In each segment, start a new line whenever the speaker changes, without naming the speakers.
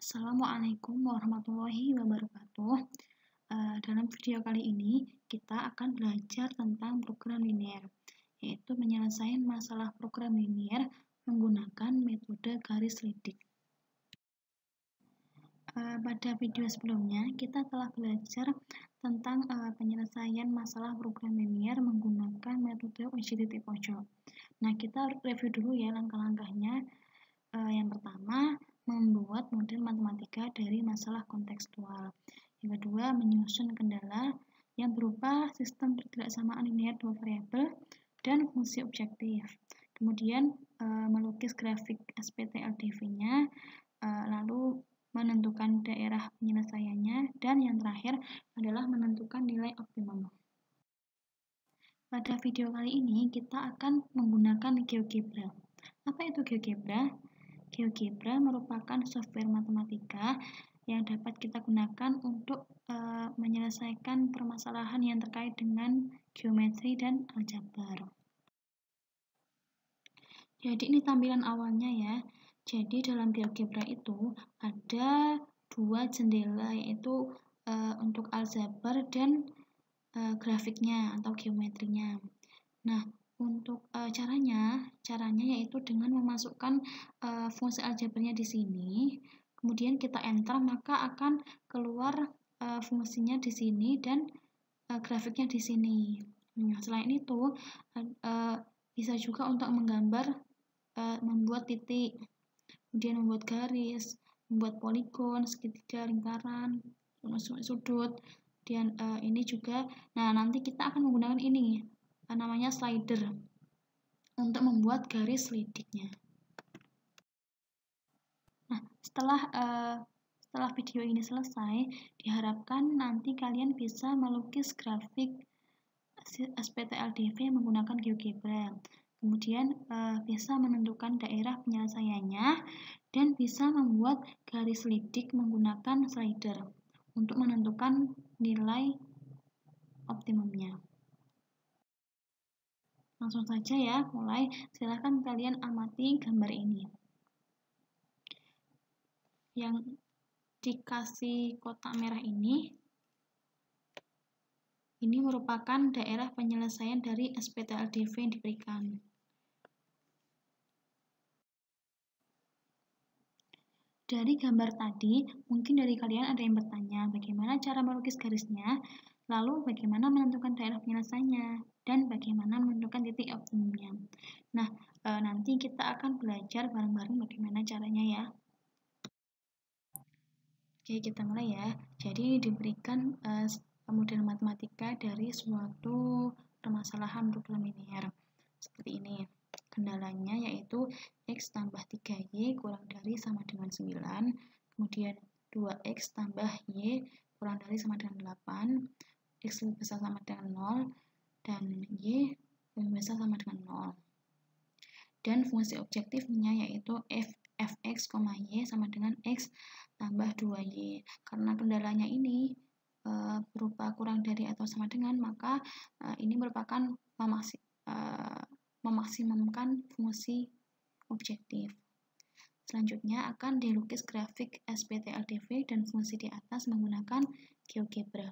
Assalamualaikum warahmatullahi wabarakatuh. Dalam video kali ini kita akan belajar tentang program linier, yaitu menyelesaikan masalah program linier menggunakan metode garis lidik. Pada video sebelumnya kita telah belajar tentang penyelesaian masalah program linier menggunakan metode uji titik pojok. Nah, kita review dulu ya langkah-langkahnya. Yang pertama, membuat model matematika dari masalah kontekstual. Yang kedua, menyusun kendala yang berupa sistem pertidaksamaan linear dua variabel dan fungsi objektif. Kemudian melukis grafik SPT-LDV-nya, lalu menentukan daerah penyelesaiannya, dan yang terakhir adalah menentukan nilai optimum. Pada video kali ini kita akan menggunakan GeoGebra. Apa itu GeoGebra? GeoGebra merupakan software matematika yang dapat kita gunakan untuk menyelesaikan permasalahan yang terkait dengan geometri dan aljabar. Jadi ini tampilan awalnya ya. Jadi dalam GeoGebra itu ada dua jendela, yaitu untuk aljabar dan grafiknya atau geometrinya. Nah, untuk caranya yaitu dengan memasukkan fungsi aljabarnya di sini, kemudian kita enter, maka akan keluar fungsinya di sini dan grafiknya di sini. Nah, selain itu bisa juga untuk menggambar, membuat titik, kemudian membuat garis, membuat poligon, segitiga, lingkaran, sudut. Dan ini juga, nah nanti kita akan menggunakan ini, namanya slider, untuk membuat garis lidiknya. Nah, setelah video ini selesai, diharapkan nanti kalian bisa melukis grafik SPT-LDV menggunakan GeoGebra. Kemudian bisa menentukan daerah penyelesaiannya dan bisa membuat garis lidik menggunakan slider untuk menentukan nilai optimumnya. Langsung saja ya, mulai. Silakan kalian amati gambar ini. Yang dikasih kotak merah ini merupakan daerah penyelesaian dari SPT-LDV yang diberikan. Dari gambar tadi, mungkin dari kalian ada yang bertanya, bagaimana cara melukis garisnya, lalu bagaimana menentukan daerah penyelesaiannya, dan bagaimana menentukan titik optimumnya. Nah, nanti kita akan belajar bareng-bareng bagaimana caranya ya. Oke, kita mulai ya. Jadi diberikan model matematika dari suatu permasalahan program linier. Seperti ini. Kendalanya yaitu X tambah 3Y kurang dari sama dengan 9, kemudian 2X tambah Y kurang dari sama dengan 8, X lebih besar sama dengan 0, dan Y lebih besar sama dengan 0. Dan fungsi objektifnya yaitu fx, y sama dengan X tambah 2Y. Karena kendalanya ini berupa kurang dari atau sama dengan, maka ini merupakan memaksimumkan fungsi objektif. Selanjutnya akan dilukis grafik SPT-LDV dan fungsi di atas menggunakan GeoGebra.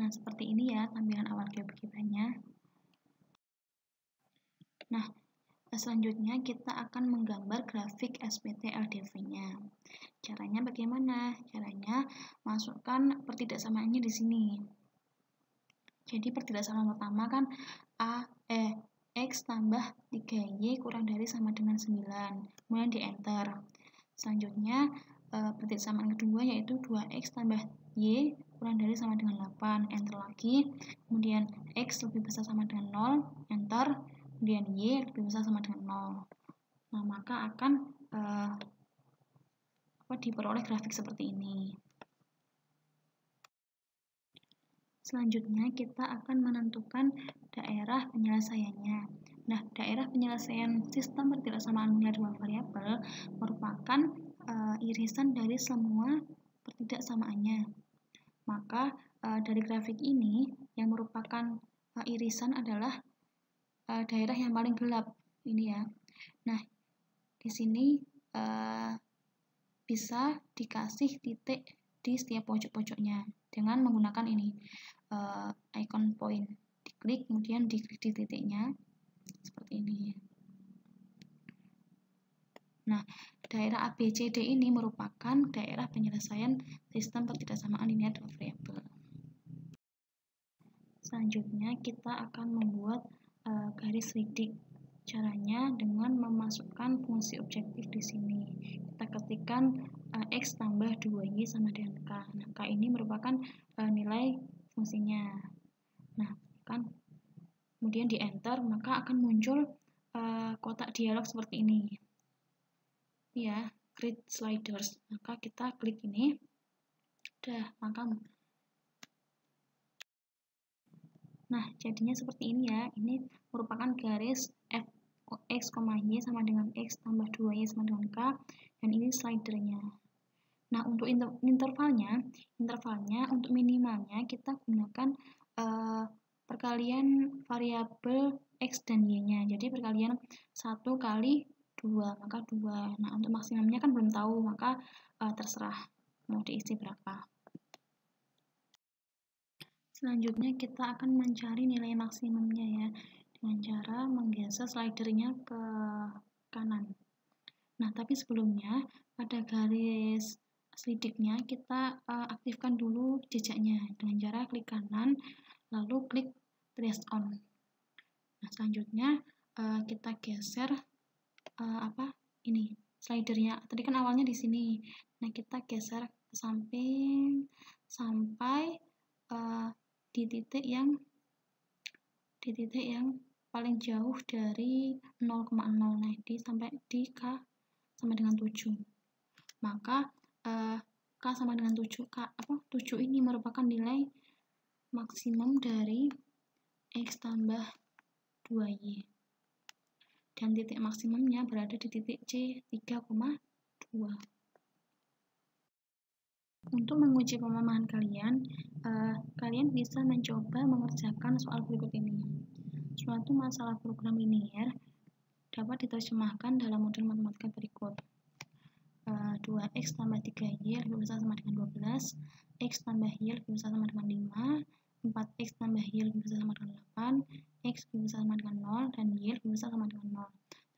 Nah, seperti ini ya tampilan awal GeoGebra-nya. Nah, selanjutnya kita akan menggambar grafik SPT-LDV-nya. Caranya bagaimana? Caranya masukkan pertidaksamaannya di sini. Jadi pertidaksamaan pertama kan X tambah 3Y kurang dari sama dengan 9, kemudian di enter. Selanjutnya pertidaksamaan kedua yaitu 2X tambah Y kurang dari sama dengan 8, enter lagi. Kemudian X lebih besar sama dengan 0, enter. Kemudian Y lebih besar sama dengan 0. Nah, maka akan diperoleh grafik seperti ini. Selanjutnya kita akan menentukan daerah penyelesaiannya. Nah, daerah penyelesaian sistem pertidaksamaan linear dua variabel merupakan irisan dari semua pertidaksamaannya. Maka dari grafik ini yang merupakan irisan adalah daerah yang paling gelap ini ya. Nah, di sini bisa dikasih titik di setiap pojok-pojoknya dengan menggunakan ini icon point, diklik kemudian diklik di titiknya seperti ini. Nah, daerah ABCD ini merupakan daerah penyelesaian sistem ketidaksamaan linear dua variabel. Selanjutnya kita akan membuat garis lidik. Caranya dengan memasukkan fungsi objektif di sini. Kita ketikkan X tambah 2Y sama dengan K. Nah, K ini merupakan nilai fungsinya. Nah, kan kemudian di enter, maka akan muncul kotak dialog seperti ini. Ya, grid sliders. Maka kita klik ini. Udah, maka nah, jadinya seperti ini ya. Ini merupakan garis f x, y sama dengan x tambah 2y sama dengan k, dan ini slidernya. Nah, untuk intervalnya untuk minimalnya kita gunakan perkalian variabel x dan y-nya. Jadi perkalian 1 kali 2, maka 2. Nah, untuk maksimumnya kan belum tahu, maka terserah mau diisi berapa. Selanjutnya kita akan mencari nilai maksimumnya ya, dengan cara menggeser slidernya ke kanan. Nah, tapi sebelumnya pada garis selidiknya kita aktifkan dulu jejaknya dengan cara klik kanan lalu klik trace on. Nah, selanjutnya kita geser ini slidernya. Tadi kan awalnya di sini. Nah, kita geser ke samping sampai di titik yang paling jauh dari 0,0. Nah, sampai di K sama dengan 7. Maka K sama dengan 7. 7 ini merupakan nilai maksimum dari X tambah 2Y. Dan titik maksimumnya berada di titik C 3,2. Untuk menguji pemahaman kalian, kalian bisa mencoba mengerjakan soal berikut ini. Suatu masalah program linier dapat diterjemahkan dalam model matematika berikut. 2x tambah 3y lebih besar sama dengan 12, x tambah y lebih besar sama dengan 5, 4x tambah y lebih besar sama dengan 8, x lebih besar sama dengan 0, dan y lebih besar sama dengan 0.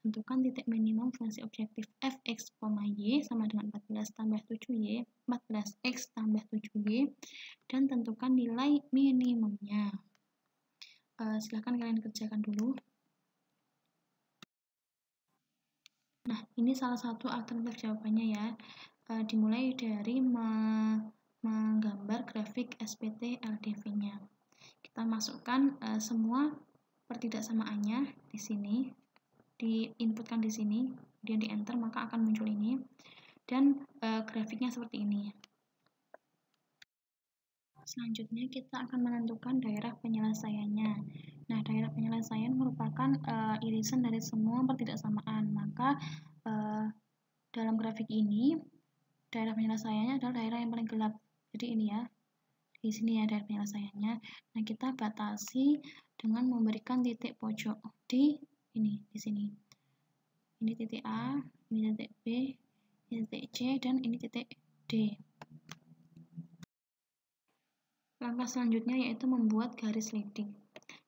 Tentukan titik minimum fungsi objektif fx, y sama dengan 14 tambah 7y, 14x tambah 7y, dan tentukan nilai minimumnya. Silahkan kalian kerjakan dulu. Nah, ini salah satu alternatif jawabannya ya. Dimulai dari menggambar grafik SPT LDV-nya. Kita masukkan semua pertidaksamaannya di sini. Diinputkan di sini, kemudian di enter, maka akan muncul ini, dan grafiknya seperti ini. Selanjutnya kita akan menentukan daerah penyelesaiannya. Nah, daerah penyelesaian merupakan irisan dari semua pertidaksamaan. Maka dalam grafik ini daerah penyelesaiannya adalah daerah yang paling gelap. Jadi ini ya, di sini ya daerah penyelesaiannya. Nah, kita batasi dengan memberikan titik pojok di sini. Ini titik A, ini titik B, ini titik C, dan ini titik D. Langkah selanjutnya yaitu membuat garis lidik.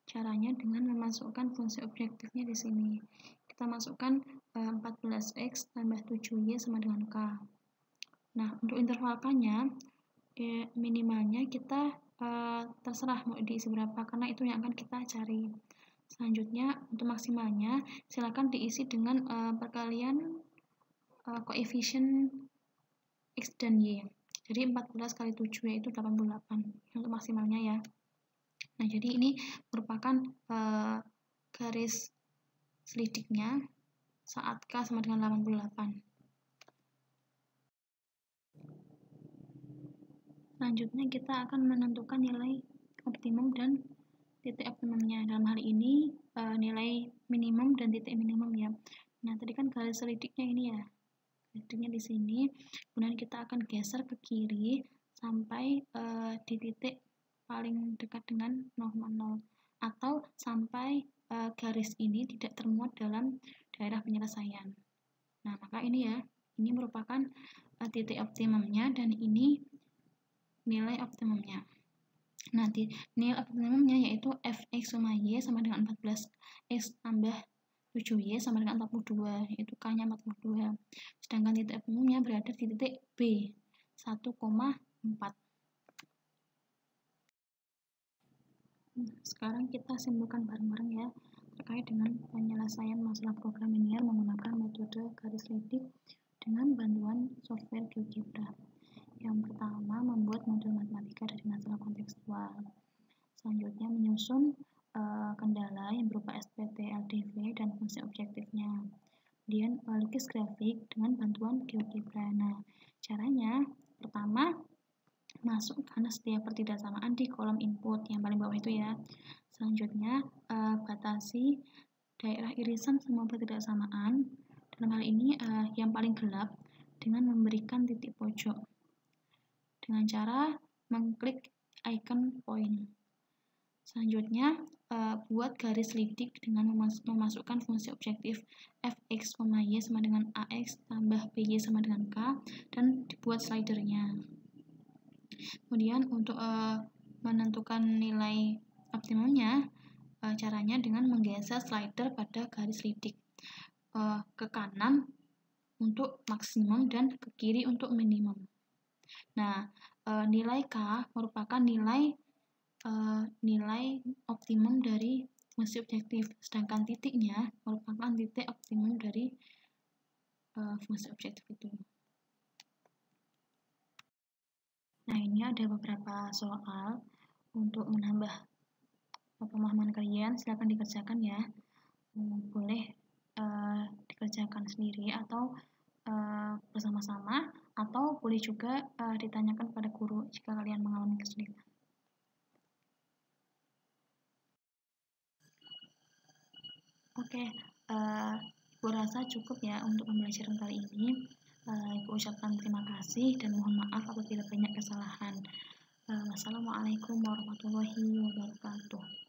Caranya dengan memasukkan fungsi objektifnya di sini. Kita masukkan 14x tambah 7y sama dengan K. Nah, untuk interval K-nya, minimalnya kita terserah mau diisi berapa, karena itu yang akan kita cari. Selanjutnya, untuk maksimalnya, silakan diisi dengan perkalian koefisien X dan Y. Jadi 14 kali 7 yaitu 88 untuk maksimalnya ya. Nah, jadi ini merupakan garis selidiknya saat K sama dengan 88. Selanjutnya kita akan menentukan nilai optimum dan titik optimumnya. Dalam hal ini nilai minimum dan titik minimum ya. Nah, tadi kan garis selidiknya ini ya. Selidiknya di sini. Kemudian kita akan geser ke kiri sampai di titik paling dekat dengan 0,0 atau sampai garis ini tidak termuat dalam daerah penyelesaian. Nah, maka ini ya Ini merupakan titik optimumnya dan ini nilai optimumnya. Nah, nilai optimumnya yaitu fx y sama dengan 14, x tambah 7y sama dengan 42, yaitu k-nya 42. Sedangkan titik optimumnya berada di titik B, 1,4. Sekarang kita simpulkan bareng-bareng ya, terkait dengan penyelesaian masalah program linear menggunakan metode garis lidik dengan bantuan software GeoGebra. Yang pertama, membuat model matematika dari masalah kontekstual. Selanjutnya, menyusun kendala yang berupa SPT, LDV, dan fungsi objektifnya. Kemudian, lukis grafik dengan bantuan GeoGebra. Nah, caranya pertama, masukkan setiap pertidaksamaan di kolom input yang paling bawah itu ya. Selanjutnya, batasi daerah irisan semua pertidaksamaan. Dalam hal ini yang paling gelap dengan memberikan titik pojok dengan cara mengklik icon point. Selanjutnya, buat garis lidik dengan memasukkan fungsi objektif fx, y sama dengan ax tambah by sama dengan k dan dibuat slidernya. Kemudian untuk menentukan nilai optimumnya, caranya dengan menggeser slider pada garis lidik ke kanan untuk maksimum dan ke kiri untuk minimum. Nah, nilai K merupakan nilai optimum dari fungsi objektif, sedangkan titiknya merupakan titik optimum dari fungsi objektif itu. Nah, ini ada beberapa soal untuk menambah pemahaman kalian. Silakan dikerjakan ya. Boleh dikerjakan sendiri atau bersama-sama, atau boleh juga ditanyakan pada guru jika kalian mengalami kesulitan. Oke, Ibu rasa cukup ya untuk pembelajaran kali ini. Ibu ucapkan terima kasih dan mohon maaf apabila banyak kesalahan. Wassalamualaikum warahmatullahi wabarakatuh.